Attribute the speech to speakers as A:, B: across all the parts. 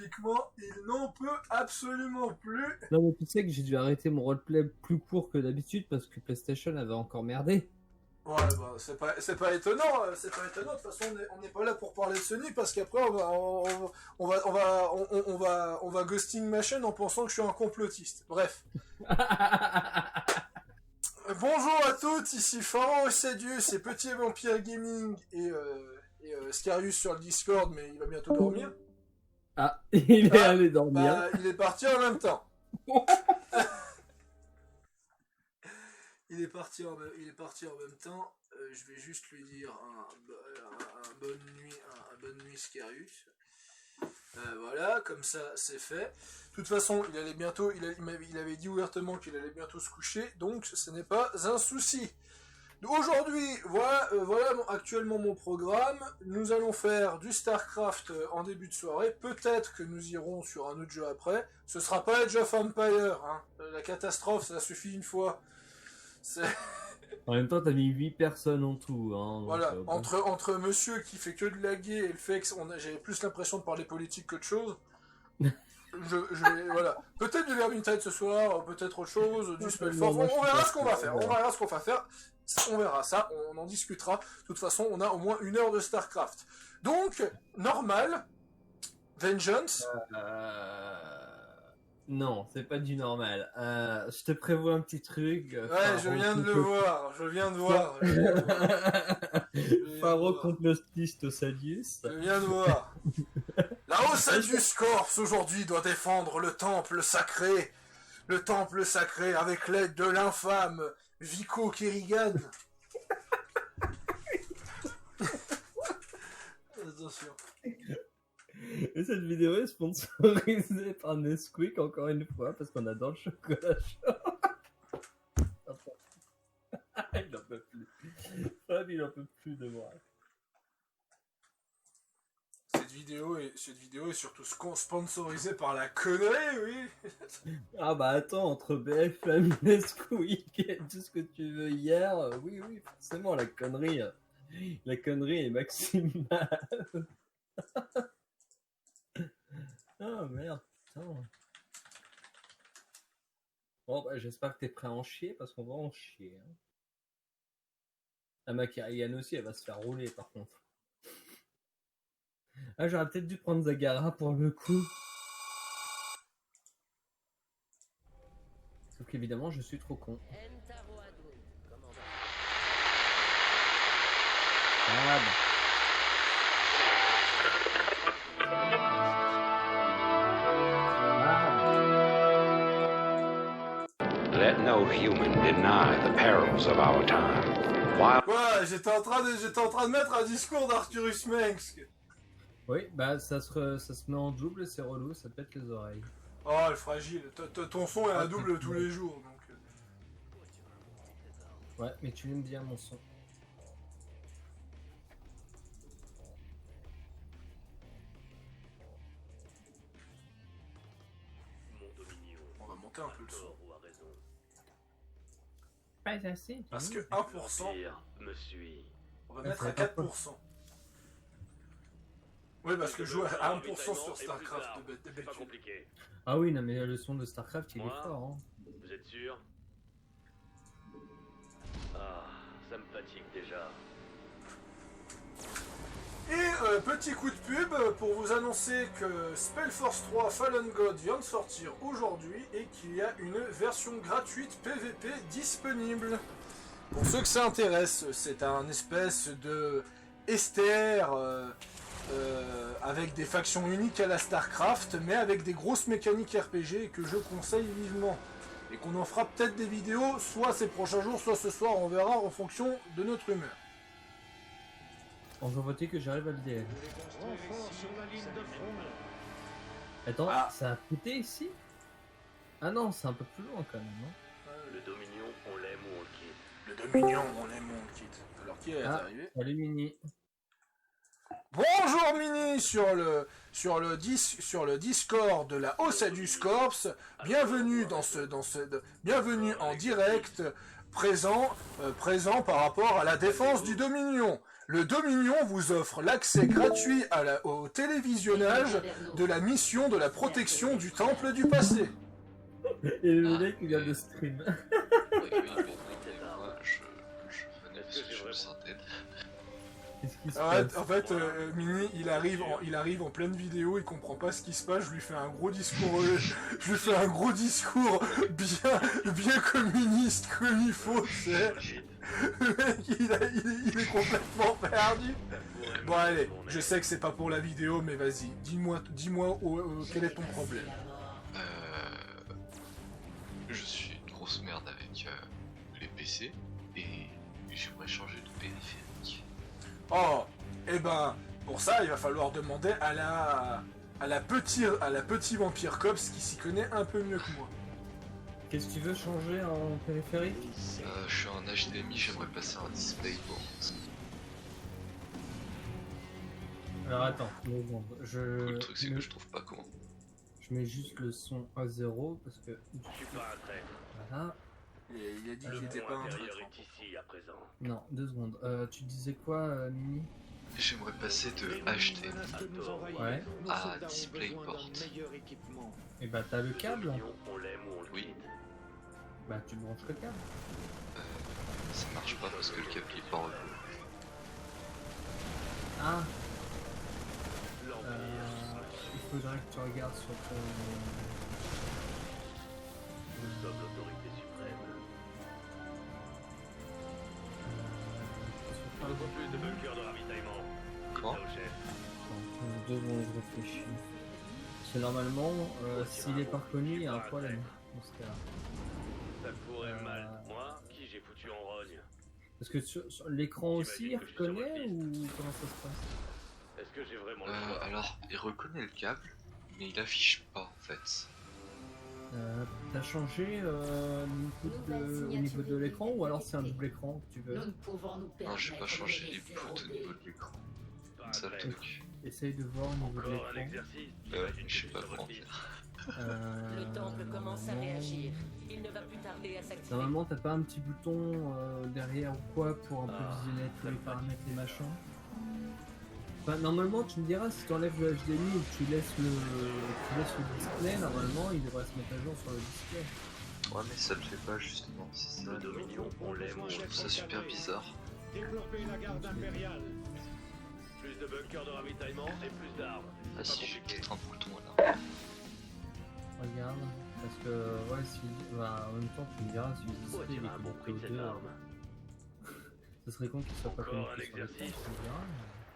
A: physiquement, il n'en peut absolument plus.
B: Non, mais tu sais que j'ai dû arrêter mon roleplay plus court que d'habitude parce que PlayStation avait encore merdé.
A: Ouais, bah, c'est pas étonnant, c'est pas étonnant. De toute façon, on n'est pas là pour parler de Sony parce qu'après on va ghosting ma chaîne en pensant que je suis un complotiste. Bref. Bonjour à toutes, ici Pharaon Sadius et Petit Vampire Gaming et Scarius sur le Discord, mais il va bientôt dormir.
B: Ah, il est allé dormir.
A: Bah, il est parti en même temps. Il est parti en même temps. Je vais juste lui dire un bonne nuit Scarius. Voilà, comme ça c'est fait. De toute façon, il avait dit ouvertement qu'il allait bientôt se coucher, donc ce n'est pas un souci. Aujourd'hui, voilà actuellement mon programme. Nous allons faire du StarCraft en début de soirée. Peut-être que nous irons sur un autre jeu après. Ce sera pas Age of Empires, hein. La catastrophe, ça suffit une fois.
B: En même temps, t'as mis 8 personnes en tout. Hein,
A: voilà, entre monsieur qui fait que de laguer et le fait que j'avais plus l'impression de parler politique qu'autre chose. Voilà. Peut-être du Vermintide ce soir, peut-être autre chose, du Spellforce. On verra ce qu'on va faire. On verra ça, on en discutera. De toute façon, on a au moins 1 heure de StarCraft. Donc, normal, Vengeance.
B: Non, c'est pas du normal. Je te prévois un petit truc.
A: Ouais, je viens de voir.
B: Pharaon complotiste Sadius.
A: Je viens de voir. La Sadius Corps aujourd'hui doit défendre le temple sacré. Le temple sacré avec l'aide de l'infâme Vico Kerrigan. Attention.
B: Et cette vidéo est sponsorisée par Nesquik encore une fois parce qu'on adore le chocolat chaud. Il n'en peut plus. Fab, il n'en peut plus de moi.
A: Cette vidéo est surtout sponsorisée par la connerie, oui.
B: Ah bah attends, entre BFM, Nesquik et tout ce que tu veux hier, oui, forcément la connerie est maximale. Oh merde, putain. Bon bah j'espère que t'es prêt à en chier parce qu'on va en chier. Hein. La Makarian aussi, elle va se faire rouler par contre. Ah, j'aurais peut-être dû prendre Zagara pour le coup. Sauf qu'évidemment, je suis trop con. Ah bah.
C: Let no human deny the perils of our time.
A: Ouais, j'étais en train de mettre un discours d'Arthurus Mengs.
B: Oui, bah ça se met en double, c'est relou, ça pète les oreilles.
A: Oh, le fragile. Ton son est un double tous les jours, donc.
B: Ouais, mais tu aimes bien mon son.
A: On va monter un peu le son.
B: Pas assez.
A: Parce que 1%, on va mettre à 4%. Oui, parce que jouer à 1% sur StarCraft de bête.
B: Ah oui, non mais le son de StarCraft il est fort. Hein.
D: Vous êtes sûr? Ah, ça me fatigue déjà.
A: Et petit coup de pub pour vous annoncer que Spellforce 3 Fallen God vient de sortir aujourd'hui et qu'il y a une version gratuite PVP disponible. Pour ceux que ça intéresse, c'est un espèce de STR avec des factions uniques à la StarCraft, mais avec des grosses mécaniques RPG que je conseille vivement. Et qu'on en fera peut-être des vidéos, soit ces prochains jours, soit ce soir, on verra en fonction de notre humeur.
B: On va voter que j'arrive à le DL. Attends, ça a pété ici? Ah non, c'est un peu plus loin quand même, non?
D: Le Dominion, on l'aime ou on le quitte?
A: Le Dominion, on l'aime ou on le quitte. Alors qui est arrivé?
B: Salut Mini.
A: Bonjour Mini sur le Discord de la Sadius Corps. Bienvenue bienvenue en direct présent par rapport à la défense du Dominion. Le Dominion vous offre l'accès gratuit au télévisionnage de la mission de la protection du temple du passé.
B: Et le mec il vient de stream.
E: Oui, moi, je venais parce que je me sentais.
B: Qu'est-ce qui se
A: Ouais,
B: passe?
A: en fait, Mini, il arrive en pleine vidéo, il comprend pas ce qui se passe, je lui fais un gros discours, bien communiste comme il faut, c'est. Le mec, il est complètement perdu. Bon allez, je sais que c'est pas pour la vidéo, mais vas-y, dis-moi quel est ton problème.
E: Je suis une grosse merde avec les PC et j'aimerais changer de périphérique.
A: Oh, eh ben, pour ça, il va falloir demander à la petite vampire cops qui s'y connaît un peu mieux que moi.
B: Qu'est-ce que tu veux changer en périphérique?
E: Je suis en HDMI, j'aimerais passer en DisplayPort.
B: Alors attends, 2 secondes.
E: Le truc c'est que je trouve pas comment.
B: Je mets juste le son à 0 parce que.
D: Je suis pas un traître.
B: Voilà.
A: Il a dit qu'il était pas un
D: L'intérieur
A: traître.
D: est ici à présent.
B: Non, 2 secondes. Tu disais quoi, Mimi?
E: J'aimerais passer de HDMI
B: Ouais.
E: à DisplayPort.
B: Et bah t'as le câble?
D: On l'aime ou on le
E: Oui.
D: quitte.
B: Bah tu branches le câble.
E: Ça marche pas parce que le câble est pas revenu.
B: Ah,
D: L'Empire.
B: il faudrait que tu regardes sur ton.
D: Nous sommes l'autorité suprême.
B: Sur
D: Il nous faut plus de bunkers de ravitaillement.
E: Comment
D: Dites ça au chef.
B: Attends, 2 secondes, je réfléchis. Parce que normalement, s'il est pas reconnu, il y a un problème dans ce cas-là.
D: Ça pourrait mal. Moi, qui j'ai foutu en rogne.
B: Parce que sur l'écran aussi, il reconnaît ou comment ça se passe?
D: Est-ce que j'ai vraiment le choix?
E: Alors, il reconnaît le câble, mais il affiche pas en fait.
B: T'as changé au niveau de l'écran ou alors c'est un double écran que tu veux?
F: Nous ne pouvons nous
E: Non,
F: permettre
E: j'ai pas changé les
F: de
E: inputs au niveau de l'écran.
D: Pas un
E: C'est ça le
D: traître.
E: truc.
B: Essaye de voir au niveau de
D: Encore un
B: l'écran.
D: exercice.
E: Je sais pas comment faire.
F: Le temple commence à
B: non.
F: réagir. Il ne va plus tarder à s'activer.
B: Normalement, t'as pas un petit bouton derrière ou quoi pour un peu visionner tous les paramètres et machin. Enfin, normalement, tu me diras si tu enlèves le HDMI ou que tu laisses le display, normalement il devrait se mettre à jour sur le display.
E: Ouais, mais ça le fait pas justement, c'est ça.
D: Le Dominion, on l'aime ou
E: Je
D: on le
E: trouve ça super bizarre.
G: Développer la garde impériale.
D: Plus de bunkers de ravitaillement et plus d'armes.
E: Ah
D: C'est
E: si,
D: pas
E: j'ai
D: compliqué.
E: peut-être un bouton là.
B: Regarde, parce que ouais, si, bah, en même temps, tu me diras si le
D: Faut
B: display il
D: attirer
B: est
D: un bon prix de
B: connecté
D: cette
B: aux deux.
D: arme.
B: Ce serait con qu'il soit pas
D: Encore
B: connecté
D: un
B: sur l'écran,
D: exercice.
B: tu me diras.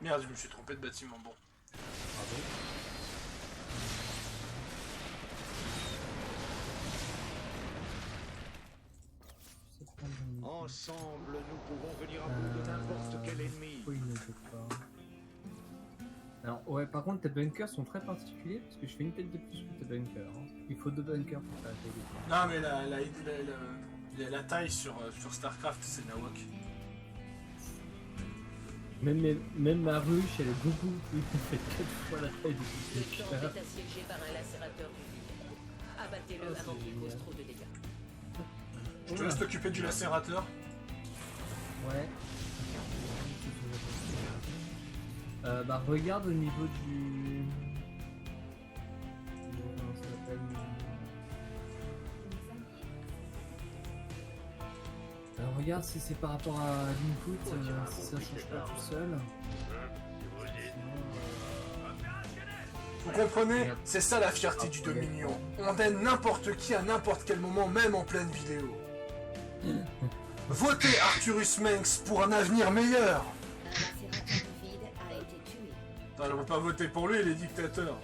A: Merde, je me suis trompé de bâtiment, bon.
B: Bravo. Je sais pas le niveau.
G: Ensemble, nous pouvons venir à bout de n'importe quel ennemi.
B: Pourquoi il ne peut pas? Alors, ouais, par contre, tes bunkers sont très particuliers parce que je fais une tête de plus que tes bunkers. Hein. Il faut 2 bunkers pour faire la télé.
A: Non, mais la taille sur StarCraft, c'est Nawak.
B: Même ma ruche, elle est beaucoup plus. Elle fait 4 fois la taille de
F: Le
B: ce
F: temple
B: bunkers.
F: est assiégé par un lacérateur du vide. Abattez-le
B: Oh, c'est
F: avant qu'il cause
B: génial.
F: trop de dégâts.
A: Je te laisse t'occuper du lacérateur.
B: Ouais. Bah regarde au niveau du... Comment ça s'appelle? Alors regarde si c'est par rapport à l'input, si ça change pas tout seul.
A: Vous comprenez? C'est ça la fierté du Dominion. On aide n'importe qui à n'importe quel moment, même en pleine vidéo. Votez Arturus Mengs pour un avenir meilleur.
F: Un lacérateur du vide a été tué.
A: Attends, on va pas voter pour lui, il est dictateur.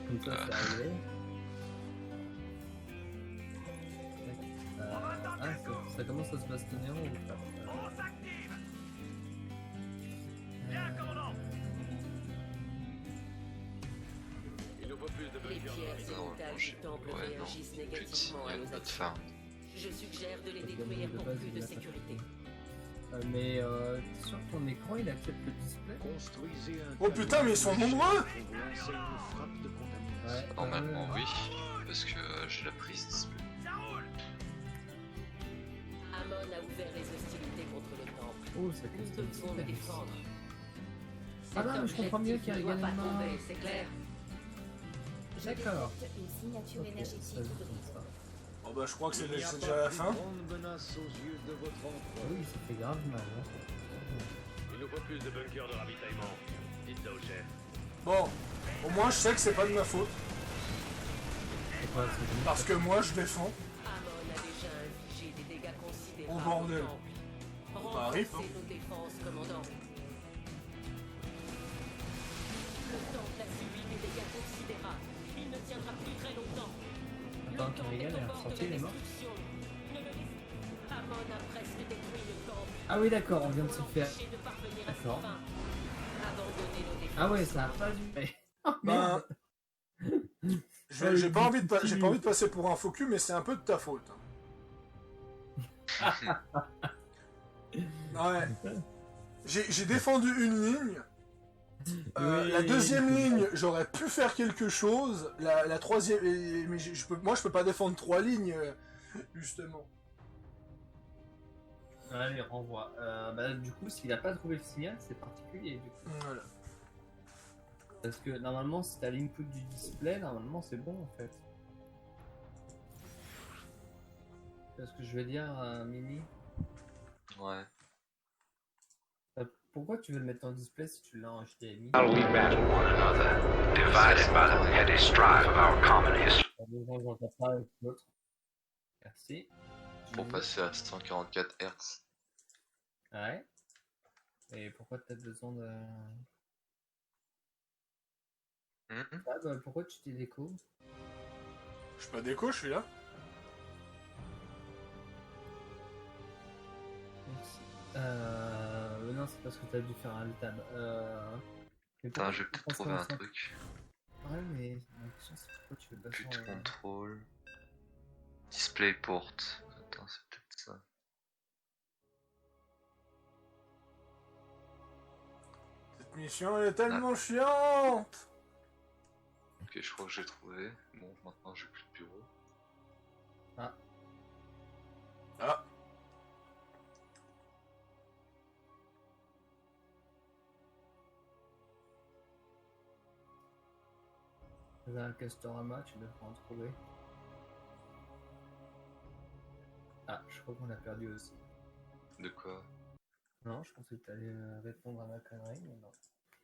B: Comme ça c'est arrivé. Ça commence à se bastonner en haut.
D: Il nous faut plus de
F: Les
D: bunkers de
F: pierres
D: ravitaillement.
F: élémentales du temple
E: Ouais, non,
F: réagissent
E: plus de
F: négativement à
E: signal,
F: nos
E: not
F: actions.
E: found.
F: Je suggère de les
B: Parce que
F: détruire
B: de
F: pour
B: base,
F: plus
B: il
F: de
B: l'a pas
F: sécurité.
B: Mais sur ton écran il accepte le display?
G: Construisez un
A: Oh putain, mais ils sont nombreux!
G: pour lancer une frappe de contamination.
B: Ouais.
E: Normalement oui, parce que j'ai la prise display.
F: Amon a ouvert les hostilités contre le temple.
B: Oh, ça
F: Nous
B: customise
F: devons le défendre.
B: Ah bah, mais je comprends mieux qu'il y a
F: ne doit pas
B: également...
F: tomber, c'est clair.
B: D'accord.
F: Une signature
B: Ok, ça
F: énergétique
B: se dit
F: grise.
B: comme ça.
A: Bon bah je crois que c'est
G: Il n'y a
A: c'est
G: pas
A: déjà la
G: plus
A: fin.
G: grande menace aux yeux de votre empereur.
B: Oui, ça fait grave mal. Hein.
D: Il nous faut plus de bunkers de ravitaillement. Dites ça au chef.
A: Bon, au moins je sais que c'est pas de ma faute.
B: C'est quoi, c'est bon.
A: Parce que moi je défends.
F: Amon a déjà infligé des dégâts considérables.
A: Oh, bordel.
F: au temple.
A: Bah, rip, hein.
F: Renforcez nos défenses, commandant. Le temple a subi des dégâts considérables. Il ne tiendra plus très longtemps.
B: Attends, Kerrigan est ressorti, il est mort.
F: Amon a presque détruit le temple.
B: Ah oui, d'accord, on vient de se faire...
F: Empêcher de parvenir à ses
B: D'accord.
F: fins. Abandonnez nos défenses.
B: Ah ouais, ça a pas dû... Oh
A: Ben,
B: merde.
A: j'ai pas envie de passer pour un faux cul, mais c'est un peu de ta faute. Ouais. J'ai défendu une ligne.
B: Oui.
A: La deuxième ligne, j'aurais pu faire quelque chose. La troisième, mais moi je peux pas défendre 3 lignes, justement.
B: Allez, renvoie. Bah, du coup, s'il a pas trouvé le signal, c'est particulier, du coup.
A: Voilà.
B: Parce que normalement, si t'as l'input du display, normalement c'est bon en fait. C'est ce que je veux dire, Mini.
E: Ouais.
B: Pourquoi tu veux le mettre en display si tu l'as en HDMI?
C: While we battle one another, divided by the petty strife of our common history.
B: T'as besoin de j'entends pas avec l'autre. Merci.
E: Pour passer à 144 Hz.
B: Ouais. Et pourquoi t'as besoin de... Ah bah pourquoi tu t'es déco?
A: Je suis pas déco, je suis là.
B: Non, c'est parce que t'as dû faire un tab. Mais
E: Attends,
B: pourquoi
E: je vais
B: tu
E: peut-être
B: passes
E: trouver
B: comme
E: un
B: ça?
E: truc.
B: Ouais, mais la question c'est pourquoi tu veux passer
E: Plus de
B: en...
E: contrôle. Display port. Attends, c'est peut-être ça.
A: Cette mission elle est tellement chiante.
E: Ok, je crois que j'ai trouvé. Bon, maintenant j'ai plus de bureau.
B: Ah.
A: Ah.
B: Là, un Castorama, tu devrais en trouver. Ah, je crois qu'on l'a perdu aussi.
E: De quoi?
B: Non, je pensais que tu allais répondre à ma connerie, mais non.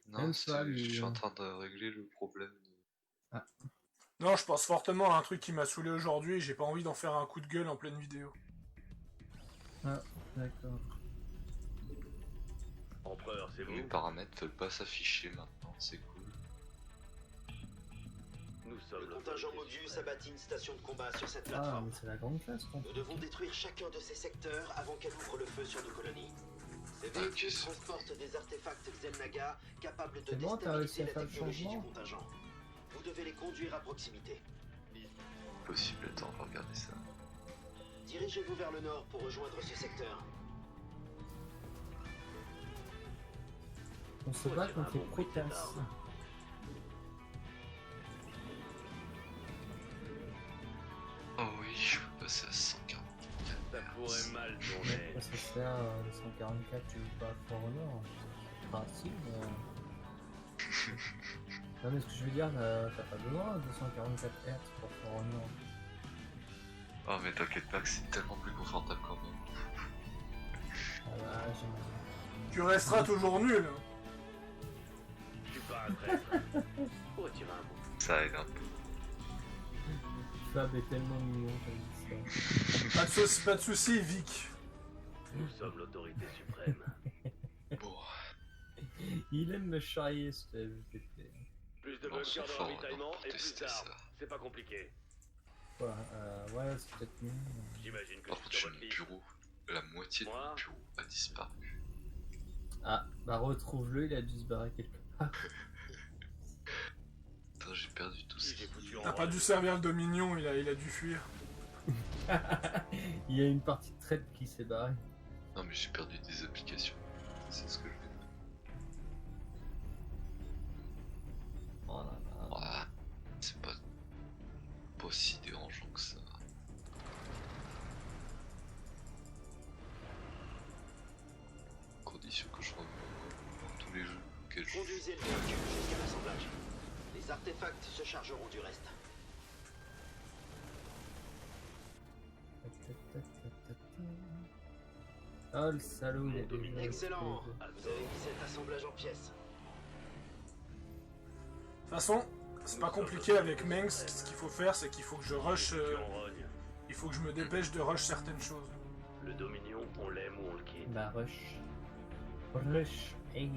E: Non,
B: Même
E: c'est-
B: pas, lui,
E: je suis en train de régler le problème.
A: Non, je pense fortement à un truc qui m'a saoulé aujourd'hui et j'ai pas envie d'en faire un coup de gueule en pleine vidéo.
B: Ah, d'accord.
D: Empereur, c'est
E: Mes
D: vous.
E: paramètres veulent pas s'afficher maintenant, c'est cool.
D: Nous sommes
H: Le contingent
D: l'autorité
H: Mobius a
D: suprême.
H: bâti une station de combat sur cette
B: Ah,
H: plateforme.
B: mais c'est la grande classe, ton
H: Nous
B: truc.
H: devons détruire chacun de ces secteurs avant qu'elle ouvre le feu sur nos colonies. Ces
E: Ok,
H: véhicules
E: c'est-
H: transportent des artefacts Xelnaga capables de
B: C'est bon, t'as réussi
H: déstabiliser
B: à
H: la
B: faire le
H: technologie du
B: changement?
H: contingent. Vous devez les conduire à proximité.
E: Possible, attends, on va regarder ça.
H: Dirigez-vous vers le nord pour rejoindre ce secteur.
B: On se bat contre les protasses.
E: Oh oui, je peux passer à 144
D: Ça pourrait mal tourner.
B: Ça se sert le 144, tu veux pas For Honor? Enfin, si, mais... Non, mais ce que je veux dire, t'as pas besoin de 144 Hz pour For Honor.
E: Oh mais t'inquiète pas que c'est tellement plus confortable quand même.
B: Ah bah, j'aime
A: Tu resteras toujours nul.
D: Je suis pas un traître. Retire un mot.
E: Ça aide un peu.
B: Fab est tellement mignon comme ça.
A: Pas de soucis, Vic.
D: Nous sommes l'autorité suprême.
E: Bon,
B: Il aime me charrier, ce FVP.
D: Plus de
E: on se
D: bunkers de
E: fort
D: ravitaillement
E: pour
D: et plus
E: tester
D: d'armes.
E: ça.
D: C'est pas compliqué.
B: Voilà, ouais, c'est peut-être mieux.
D: J'imagine que
E: Par
D: je
E: contre,
D: suis sur
E: j'ai
D: votre
E: mon
D: liste.
E: bureau. La moitié de
D: Moi
E: mon bureau a disparu.
B: Ah, bah retrouve-le, il a dû se barrer quelque part.
E: Attends, j'ai perdu tout
D: Si
E: ça.
D: j'ai foutu en
A: T'as pas
D: rôle.
A: dû servir le Dominion, il a dû fuir.
B: Il y a une partie de trade qui s'est barrée.
E: Non mais j'ai perdu des applications. C'est ce que je vais faire.
B: Oh là là.
E: Voilà. C'est pas si dérangeant que ça.
H: Conduisez le véhicule jusqu'à l'assemblage. Les artefacts se chargeront du reste.
B: Oh le salaud, il est déjà...
H: Excellent. Vous avez mis cet assemblage en pièces.
A: De toute façon, c'est pas compliqué avec Mengs. Ce qu'il faut faire, c'est qu'il faut que je rush. Il faut que je me dépêche de rush certaines choses.
D: Le Dominion, on l'aime ou on le quitte.
B: Bah rush. Rush, hey.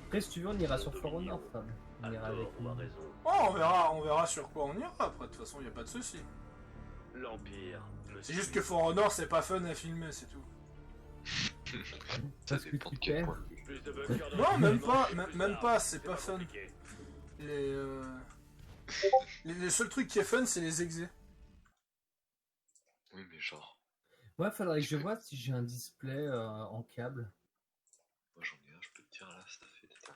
B: Après si tu veux on ira sur For Honor, Fab. On ira avec
D: On
B: nous.
D: a raison.
A: Oh, on verra sur quoi on ira après. De toute façon, y a pas de souci.
D: L'Empire.
A: C'est juste que For Honor, c'est pas fun à filmer, c'est tout.
E: Ça
B: Parce que
E: dépend
B: tu
E: de quel
B: perds.
E: point.
D: Plus de bunkers de
A: Non, même
D: renseignement,
A: pas,
D: plus
A: même
D: d'armes.
A: pas, c'est pas fun.
D: compliqué.
A: Les seuls trucs qui est fun, c'est les exés.
E: Oui, mais genre,
B: Ouais, faudrait que je vois si j'ai un display en câble.
E: moi j'en ai un, je peux te dire là, ça fait des temps.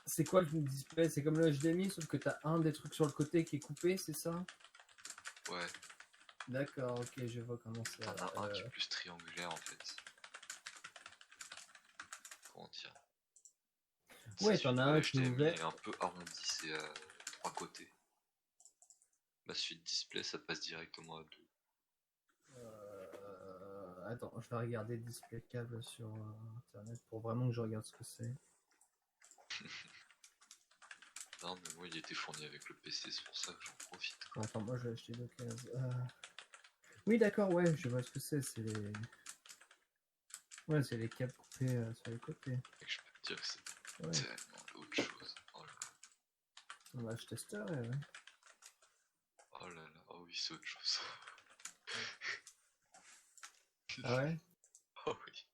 B: C'est quoi le display? C'est comme le HDMI, sauf que t'as un des trucs sur le côté qui est coupé, c'est ça?
E: Ouais,
B: D'accord, ok, je vois comment c'est.
E: t'en as un qui est plus triangulaire en fait. Comment dire?
B: Ouais,
E: Si
B: t'en
E: tu
B: as
E: veux,
B: un qui est
E: HDMI
B: ouvert.
E: est un peu arrondi, c'est trois côtés. Bah, celui de display, ça passe directement à deux.
B: Attends, je vais regarder le display câble sur internet pour vraiment que je regarde ce que c'est.
E: Non, mais moi il était fourni avec le PC, c'est pour ça que j'en profite.
B: Attends, moi je vais acheter d'occasion. Oui, d'accord, ouais, je vois ce que c'est. C'est les. Ouais, c'est les câbles coupés sur les côtés.
E: Et que je peux te dire que c'est
B: Ouais.
E: tellement autre chose. Oh là
B: Bah, je testerai, ouais.
E: oh là, là. Oh oui, c'est autre chose.
B: Ah ouais?
E: Oh oui.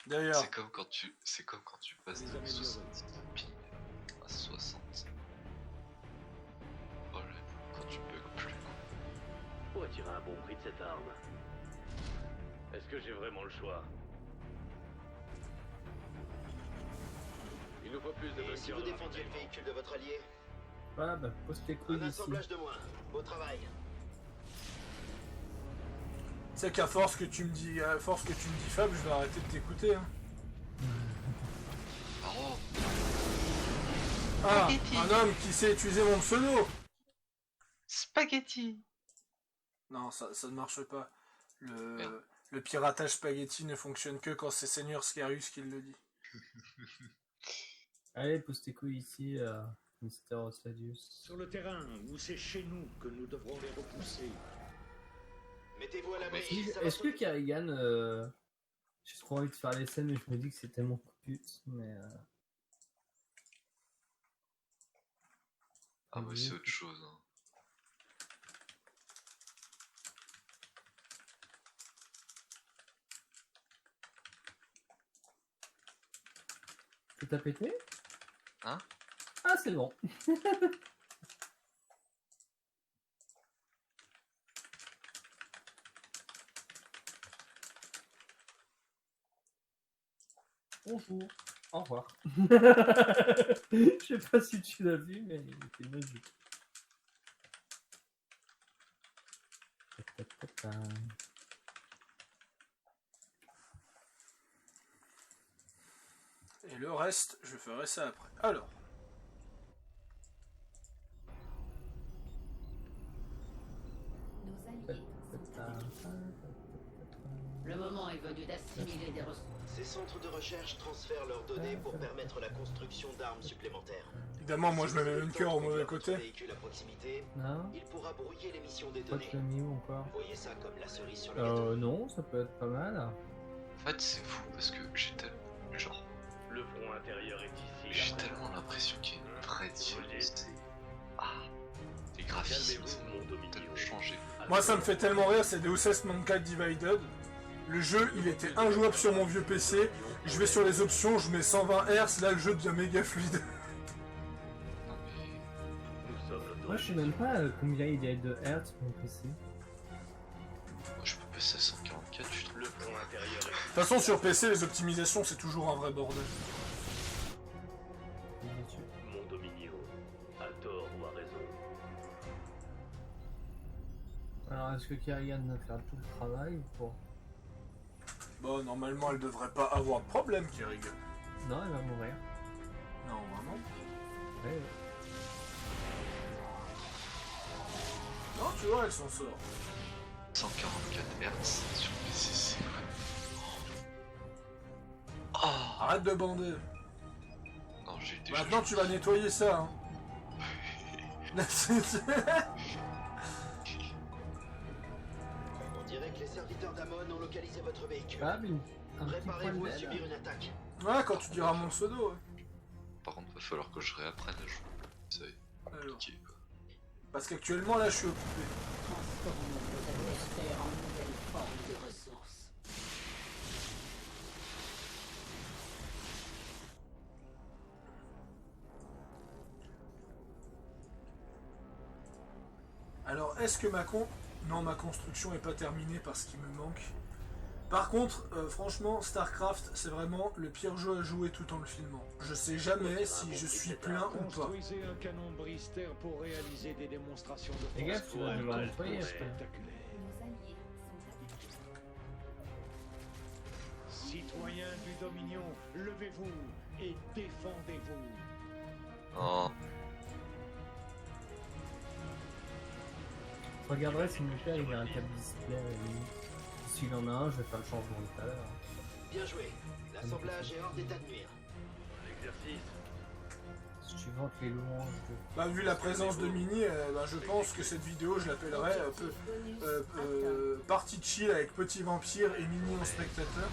A: D'ailleurs,
E: C'est comme quand tu passes de 70 ping à 60. Oh là, quand tu bugs plus.
D: Faut attirer un bon prix de cette arme. Est-ce que j'ai vraiment le choix? Il nous faut plus de
H: Et si
D: bunkers
H: vous
D: de
H: défendiez le
D: renseignement.
H: véhicule de votre allié?
B: Ah bah, pose tes couilles
H: Un
B: ici.
H: assemblage de moins. Beau travail.
A: tu sais qu'à force que tu me dis, Fab, je vais arrêter de t'écouter. Hein.
E: Oh,
A: Ah, un homme qui sait utiliser mon pseudo.
E: spaghetti.
A: Non, ça ne marche pas.
E: Merde.
A: Le piratage spaghetti ne fonctionne que quand c'est Seigneur Scarus qui le dit.
B: Allez, pose tes couilles ici, Mister Ostadius.
G: Sur le terrain, où c'est chez nous que nous devrons les repousser.
H: Mettez-vous à l'abri.
B: Si,
H: ça va
B: est-ce que
H: sauter.
B: Kerrigan, j'ai trop envie de faire les scènes, mais je me dis que c'est tellement pute, mais
E: Ah bah c'est autre chose. Hein.
B: t'as pété?
E: Hein?
B: Ah, c'est bon. Bonjour. Au revoir. Je sais pas si tu l'as vu, mais il était magique.
A: Et le reste, je ferai ça après. Alors.
F: Nos alliés sont Le moment est venu d'assimiler des ressources.
H: Ces centres de recherche transfèrent leurs données pour permettre la construction d'armes supplémentaires.
A: Évidemment, moi je me mets une cœur au mauvais côté.
H: Véhicule à proximité,
B: Non?
H: il pourra brouiller l'émission des
B: Pas
H: données.
B: de mis où encore?
H: Voyez ça comme la cerise sur le gâteau.
B: Non, ça peut être pas mal.
E: En fait c'est fou parce que j'ai tellement... Genre,
D: Le front intérieur est ici.
E: j'ai tellement l'impression qu'il y a une vraie différence. Ah, les graphismes, ça
D: Calmez-vous, mon
E: a
D: Dominion.
E: tellement changé.
A: Moi ça me fait tellement rire, c'est Deus Ex Mankind Divided. Le jeu il était injouable sur mon vieux PC. Je vais sur les options, je mets 120 Hz, là le jeu devient méga fluide.
E: Non mais...
D: Nous sommes
B: Moi, je sais même pas combien il y a de Hertz pour mon PC.
E: Moi je peux passer à 144, je trouve.
D: Le front intérieur est
A: De toute façon sur PC les optimisations c'est toujours un vrai bordel.
D: mon Dominion. À tort ou à raison.
B: Alors, est-ce que Kerrigan va faire tout le travail ou pas?
A: Bon, normalement, elle devrait pas avoir de problème, Kerrigan.
B: Non, elle va mourir.
A: Non, vraiment.
B: Ouais, ouais.
A: Non, tu vois, elle s'en sort.
E: 144 Hz sur PC, c'est vrai. Oh
A: Arrête de bander.
E: non, j'ai déjà.
A: Maintenant, tu vas nettoyer ça, hein.
H: On dirait que les serviteurs d'Amon ont localisé votre véhicule.
B: Ah, mais un petit point
H: Préparez-vous
B: de
H: à
B: l'aile.
H: subir une attaque.
A: Ouais, quand tu diras mon pseudo, ouais.
E: Par contre, va falloir que je réapprenne à jouer. Ça va être
A: Alors.
E: compliqué, quoi.
A: Parce qu'actuellement, là, je suis occupé.
F: Transformons nos adversaires en nouvelles formes de ressources.
A: Alors, est-ce que Non, ma construction est pas terminée parce qu'il me manque. Par contre, franchement, StarCraft, c'est vraiment le pire jeu à jouer tout en le filmant. Je sais jamais si je suis plein ou pas.
G: Construisez un canon Brister pour réaliser des démonstrations de
B: Fais gaffe, tu vas
G: force
B: devoir
G: pour
B: nettoyer après.
G: spectaculaires. Citoyens du Dominion, levez-vous et défendez-vous.
E: Non,
B: Je regarderai si mon père il a un câble display. S'il en a un, je vais faire le changement tout à l'heure.
H: Bien joué. L'assemblage est hors d'état de nuire.
D: L'exercice.
B: Suivante les louanges de...
A: Bah, vu la présence de Mini, bah, je pense que cette vidéo, je l'appellerais partie de chill avec Petit Vampire et Mini en spectateur.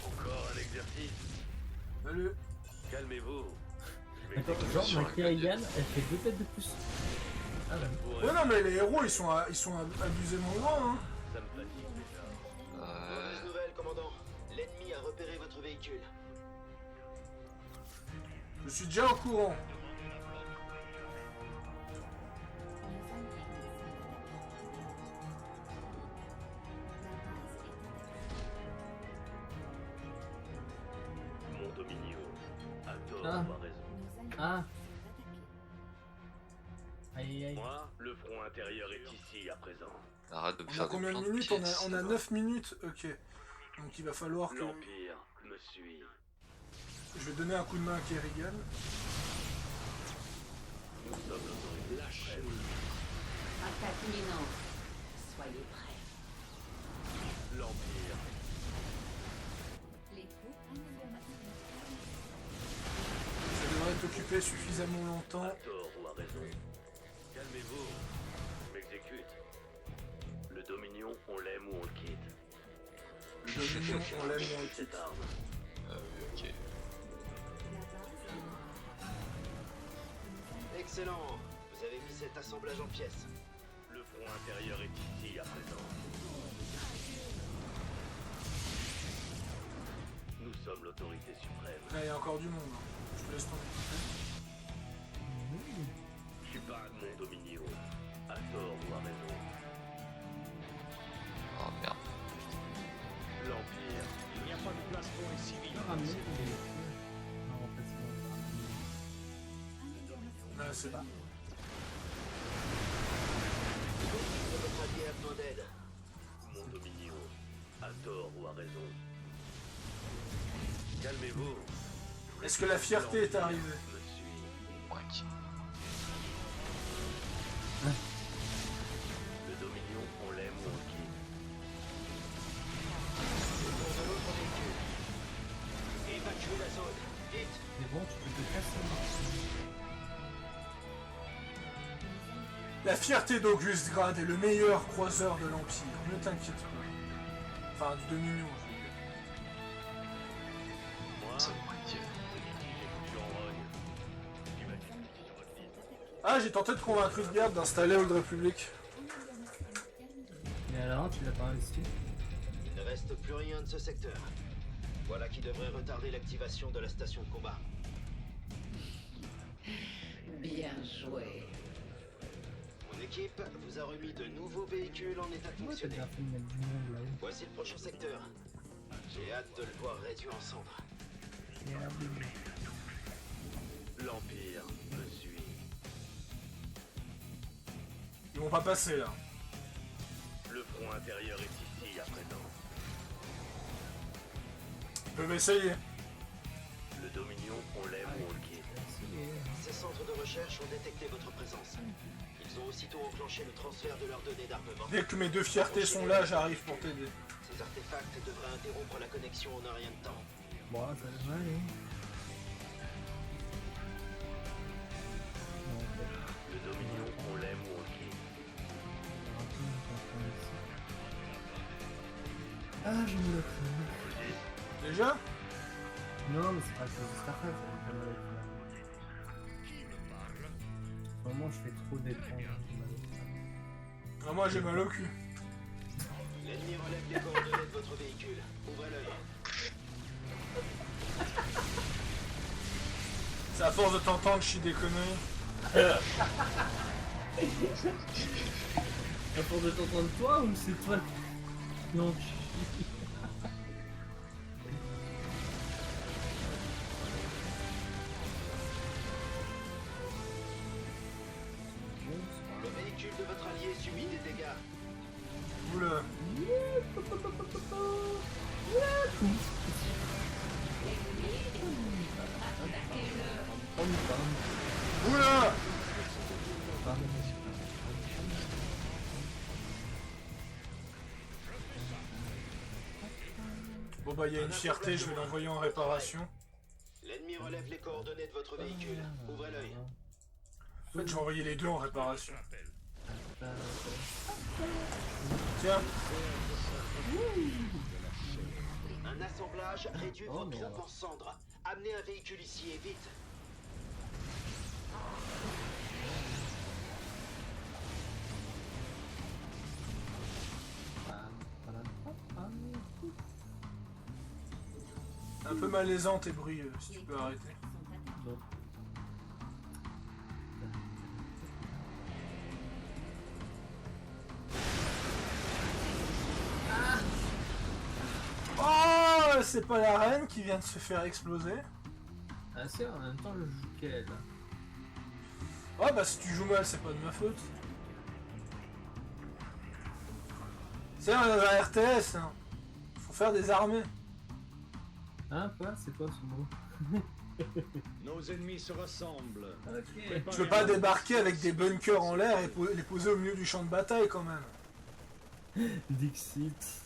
D: Encore un exercice.
A: Salut.
D: Calmez-vous. Je
B: Attends,
D: m'exécute
B: genre
E: sur
B: ma
E: la
B: Kerrigan, elle fait 2 têtes de plus. Ah bah.
D: pour
A: Ouais, non, mais les héros, ils sont abusément grands, hein.
D: Ça me fatigue déjà.
H: Mauvaise nouvelle, commandant. L'ennemi a repéré votre véhicule.
A: Je suis déjà au courant.
D: Mon Dominio a tort
B: Ah.
D: ou a raison.
B: Ah. Aïe aïe.
D: Moi, le front intérieur est ici à présent.
E: arrête de me
A: On a
E: faire des
A: combien
E: plans
A: de minutes? On
E: pièces,
A: a
E: ça va.
A: 9 minutes. Ok. Donc il va falloir que...
D: L'Empire me suit.
A: Je vais donner un coup de main à Kerrigan.
D: Nous sommes l'autorité suprême.
F: Attaque imminente. Soyez prêts.
D: L'Empire.
A: Ça devrait t'occuper suffisamment longtemps.
D: A tort ou a raison. Calmez-vous. Je m'exécute. Le Dominion, on l'aime ou on le quitte.
A: Le Dominion, on l'aime ou on le quitte.
D: Cette arme.
E: Ah oui, ok.
H: Excellent. Vous avez mis cet assemblage en pièces.
D: Le front intérieur est ici à présent. Nous sommes l'autorité suprême.
A: Là, il y a encore du monde. Hein. Je te laisse tomber.
D: Je suis pas mon Dominio. À tort ou à raison.
E: Oh merde.
D: L'Empire.
G: Il n'y a pas de place pour les civils.
B: Ah, mais il est... Non, en fait, c'est bon.
A: Là, c'est bon.
H: Votre allié a besoin d'aide.
D: Mon Dominio. À tort ou à raison. Calmez-vous.
A: Est-ce que la fierté est arrivée?
D: Me suit.
E: Ouais.
D: Le Dominion, on l'aime ou on le quitte.
H: Pour de l'autre véhicule. Évacuez la zone. Vite.
B: Mais bon, tu peux te casser.
A: La fierté d'Auguste Grade est le meilleur croiseur de l'Empire. Ne t'inquiète pas. Enfin, du Dominion, je veux dire.
D: Moi,
E: Ça pourrait dire.
D: j'écoute sur Rogne. J'imagine sur votre liste.
A: Ah, j'ai tenté de convaincre Usgard d'installer Old Republic.
B: Mais alors, tu l'as pas investi?
H: Il ne reste plus rien de ce secteur. Voilà qui devrait retarder l'activation de la station de combat.
F: Bien joué.
H: Mon équipe vous a remis de nouveaux véhicules en état de
B: Ouais, t'as
H: fonctionner.
B: bien fait de mettre du monde là-haut.
H: Voici le prochain secteur. J'ai hâte de le voir réduit en cendres.
B: Merde.
D: L'Empire me suit.
A: Ils vont pas passer là.
D: Le front intérieur est ici à présent.
A: Ils peuvent essayer.
D: Le Dominion, on l'aime ou on le quitte.
H: Ces centres de recherche ont détecté votre présence. Ils ont aussitôt enclenché le transfert de leurs données d'armement.
A: Dès que mes deux fiertés sont là, j'arrive pour t'aider.
H: Ces artefacts devraient interrompre la connexion en un rien de temps.
B: Bon, ça devrait aller.
D: Le Dominion, on l'aime ou on le quitte.
B: Ah, je me le crains.
A: Déjà?
B: Non, mais c'est pas que c'est Starcraft, ça va pas mal avec ça. En ce moment, je fais trop d'étranges.
A: Ah, moi j'ai mal au cul.
H: L'ennemi relève les coordonnées de votre véhicule. Ouvrez l'œil.
A: C'est à force de t'entendre, je suis des conneries.
B: À force de t'entendre toi ou c'est toi? Non,
H: Le véhicule de votre allié subit des dégâts.
A: Oula. Oula. Bon bah il y a une fierté, je vais l'envoyer en réparation.
H: L'ennemi relève les coordonnées de votre véhicule. Ouvrez l'œil.
A: En fait je vais envoyer les deux en réparation. Tiens.
H: Un assemblage réduit votre troupe en cendres. Amenez un véhicule ici et vite.
A: Un peu malaisant tes bruits, si tu peux arrêter.
B: non.
A: Oh, c'est pas la reine qui vient de se faire exploser.
B: Ah si, en même temps, je joue qu'elle.
A: Oh bah si tu joues mal, c'est pas de ma faute. C'est on est dans un RTS, hein. Faut faire des armées.
B: Hein, quoi? C'est quoi ce mot?
G: Nos ennemis se rassemblent.
B: Ok.
A: Tu veux pas débarquer avec des bunkers en l'air et les poser au milieu du champ de bataille quand même.
B: Dixit.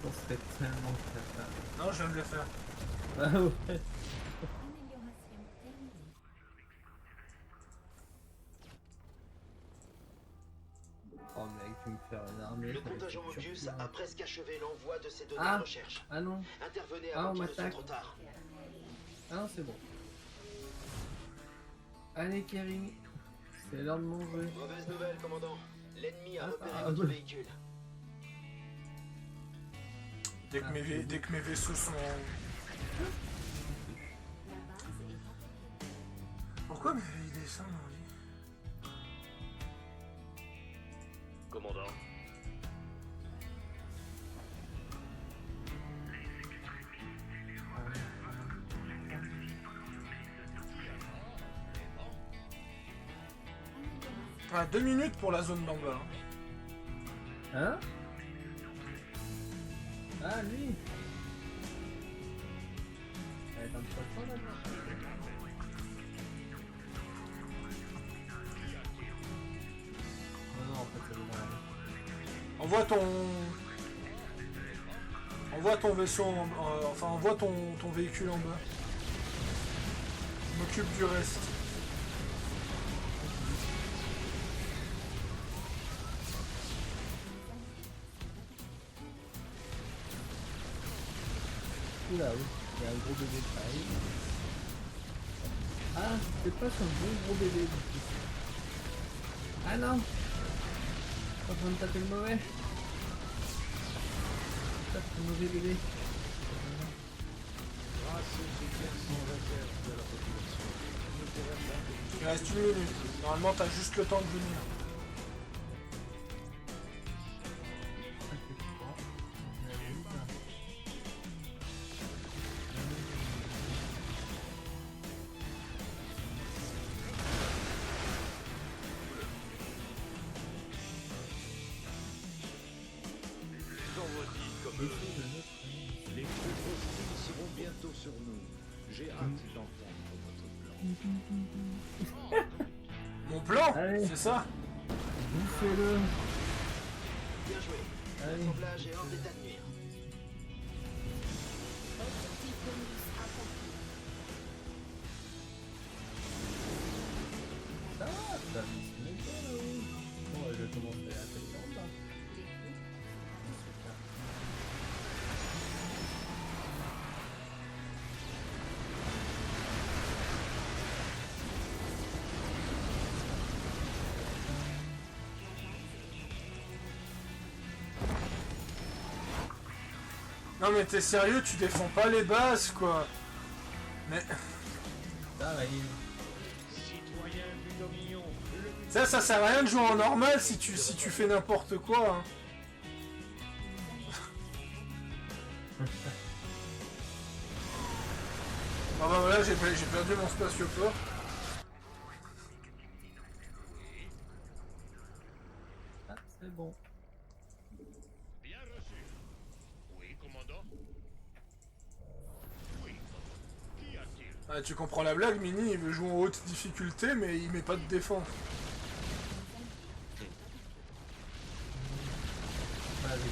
B: On serait tellement capable.
A: Non, je viens de le faire.
B: Ah ouais. Oh mec, tu me fais une armée.
H: Le
B: ça va être
H: contingent
B: surprenant.
H: Ocus a presque achevé l'envoi de ces données
B: Ah.
H: de recherche.
B: Ah non,
H: Intervenez
B: Ah,
H: avant
B: on
H: qu'il ne soit
B: m'attaque.
H: trop tard.
B: ah non, c'est bon. Allez, Kerry, c'est l'heure de manger.
H: Mauvaise nouvelle, commandant. L'ennemi a
B: Ah,
H: repéré
B: ah,
H: votre
B: ouais.
H: véhicule.
A: Dès que mes vaisseaux sont... Pourquoi mes vaisseaux descendent en vie?
D: Commandant.
A: Ah, 2 minutes pour la zone d'en bas.
B: Hein? Ah, lui! Ça va être un peu fort là-bas. Non, non, en fait, c'est mal.
A: Envoie ton vaisseau, enfin envoie ton véhicule en bas. Je m'occupe du reste.
B: Oula, oui, il y a un gros bébé qui arrive. Ah, c'est pas son bon gros bébé du coup. Ah non! Je suis en train de taper le mauvais. Tape le mauvais bébé.
A: Il reste 1 minute. Normalement t'as juste le temps de venir. plan,
B: Allez.
A: c'est ça?
B: Bouffez-le.
H: Bien joué.
B: Allez.
H: L'assemblage est hors d'état de nuire.
F: Objectif bonus accompli.
B: Ça va, ça se met pas là-haut. Bon, je vais commencer à septembre là.
A: Non mais t'es sérieux, tu défends pas les bases quoi. Mais
B: Ça arrive.
G: Citoyen du Dominion,
A: ça sert à rien de jouer en normal si tu fais n'importe quoi. Hein. Ah bah voilà, j'ai perdu mon spatioport.
B: Ah, c'est bon.
G: bien reçu. Oui, commandant. Oui. Qu'y a-t-il?
A: Ah, tu comprends la blague, Mini, il veut jouer en haute difficulté mais il met pas de défense.
B: Pas avec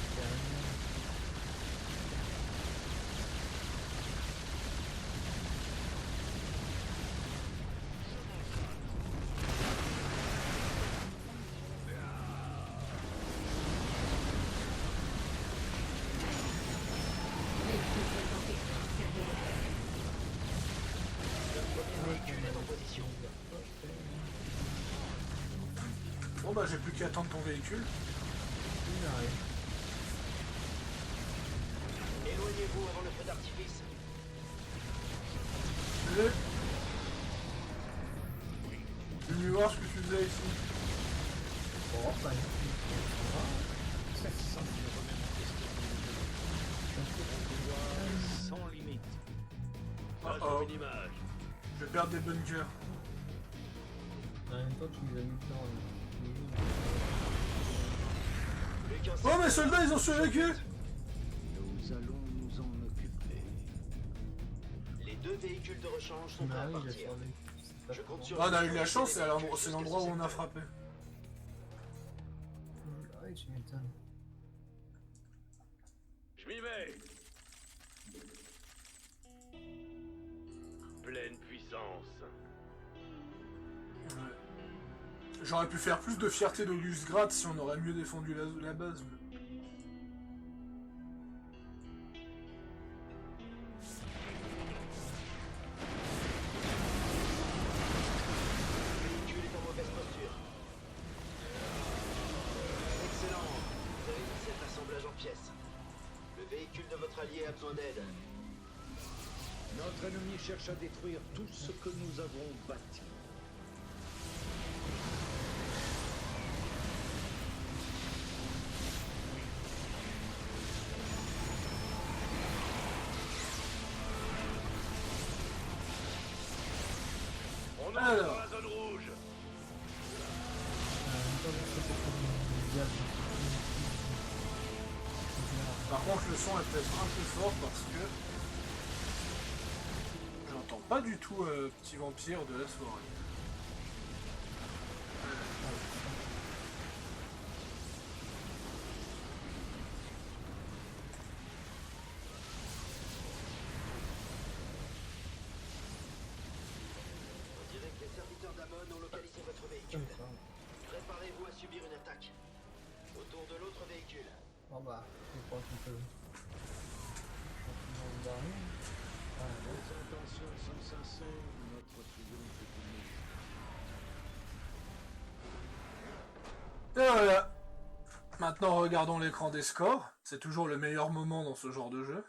A: Bon bah j'ai plus qu'à attendre ton véhicule.
B: il arrive.
H: Éloignez-vous avant le feu d'artifice.
A: Je suis venu voir ce que tu faisais ici.
B: Bon, pas
G: Sans limite.
A: Oh
G: Pas
A: oh,
G: une image.
A: je vais perdre des bunkers.
B: En même temps, tu nous as mis dedans.
H: Plus qu'un
A: Oh mes soldats ils ont survécu.
G: Nous allons nous en occuper.
H: Les deux véhicules de rechange sont prêts
B: Ah
H: à
B: oui, j'ai
H: partir.
B: survécu. C'est pas
H: Je compte
B: trop.
H: sur
A: Ah, on a
H: vous
A: eu de la
H: pour
A: chance,
H: aider
A: c'est
H: les véhicules
A: c'est
H: jusqu'à
A: l'endroit
H: ce
A: où on a
H: secteur.
A: frappé.
B: Ouais, tu m'étonnes.
D: Je m'y mets. Pleine puissance.
A: J'aurais pu faire plus de fierté d'Auguste Grad si on aurait mieux défendu la base. Mais...
H: Le véhicule est en mauvaise posture. Excellent. Vous avez mis cet assemblage en pièces. Le véhicule de votre allié a besoin d'aide.
G: Notre ennemi cherche à détruire tout ce que nous avons bâti.
D: On entre
A: Alors.
D: dans la zone rouge.
A: Par contre le son est peut-être un peu fort parce que... J'entends pas du tout Petit Vampire de la soirée.
H: On dirait que les serviteurs d'Amon ont localisé votre véhicule. Préparez-vous à subir une attaque. Autour de l'autre véhicule.
B: Bon bah, je crois qu'on peut. On va barrer. Ah,
G: Vos intentions sont sincères, notre triomphe est immense.
A: Et voilà. Maintenant regardons l'écran des scores. C'est toujours le meilleur moment dans ce genre de jeu.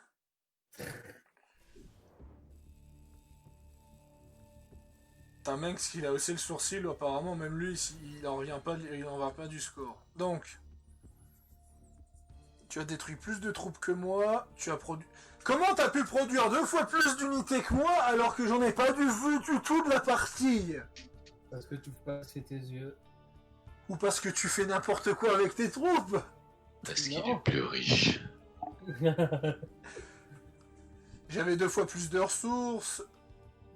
A: T'as un mec qui a haussé le sourcil, apparemment même lui il en va pas du score. Donc, tu as détruit plus de troupes que moi, tu as produit... Comment t'as pu produire 2 fois plus d'unités que moi alors que j'en ai pas vu du tout de la partie?
B: parce que tu peux passer tes yeux.
A: Ou parce que tu fais n'importe quoi avec tes troupes?
E: Parce qu'il est plus riche.
A: J'avais 2 fois plus de ressources.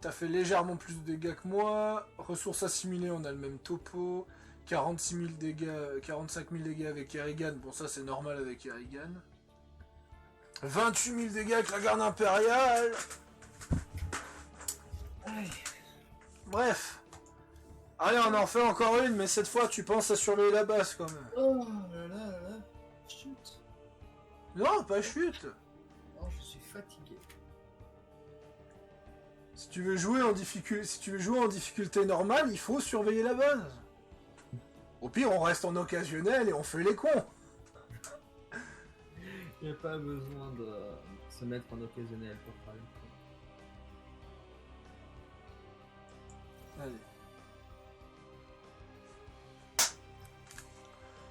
A: T'as fait légèrement plus de dégâts que moi. Ressources assimilées, on a le même topo. 46 000 dégâts, 45 000 dégâts avec Kerrigan. Bon, ça c'est normal avec Kerrigan. 28 000 dégâts avec la garde impériale. Bref. Allez, on en fait encore une, mais cette fois tu penses à surveiller la base quand même.
B: Oh là là là là. Chut.
A: Non, pas chute.
B: Non, je suis fatigué.
A: Si tu veux jouer en difficulté normale, il faut surveiller la base. Au pire, on reste en occasionnel et on fait les cons.
B: Il n'y a pas besoin de se mettre en occasionnel pour parler.
A: Allez.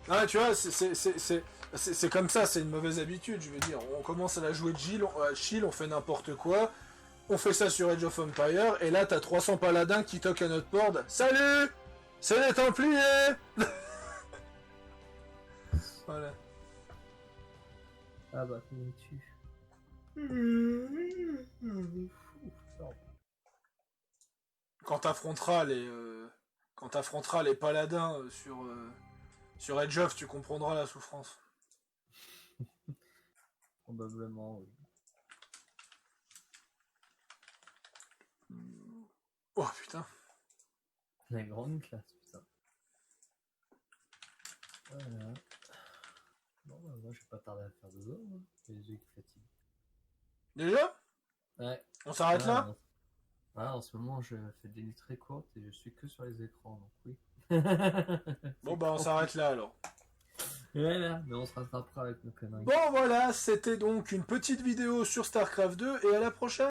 A: Ah, tu vois, c'est comme ça, c'est une mauvaise habitude, je veux dire. On commence à la jouer chill, on fait n'importe quoi. On fait ça sur Age of Empires, et là t'as 300 paladins qui toquent à notre porte. Salut! C'est les Templiers! Voilà.
B: Ah bah, comment tu...
A: Quand t'affronteras les paladins sur Age of, tu comprendras la souffrance.
B: Probablement, oui.
A: Oh putain.
B: La grande classe, putain. Voilà. Bon, bah, moi, je vais pas tarder à faire dodo, hein. J'ai les yeux qui fatiguent.
A: Déjà?
B: Ouais.
A: On s'arrête là?
B: En ce moment, je fais des nuits très courtes et je suis que sur les écrans, donc oui.
A: Bon bah on s'arrête là alors.
B: Voilà, mais on se rattrapera avec nos conneries.
A: Bon voilà, c'était donc une petite vidéo sur StarCraft 2 et à la prochaine.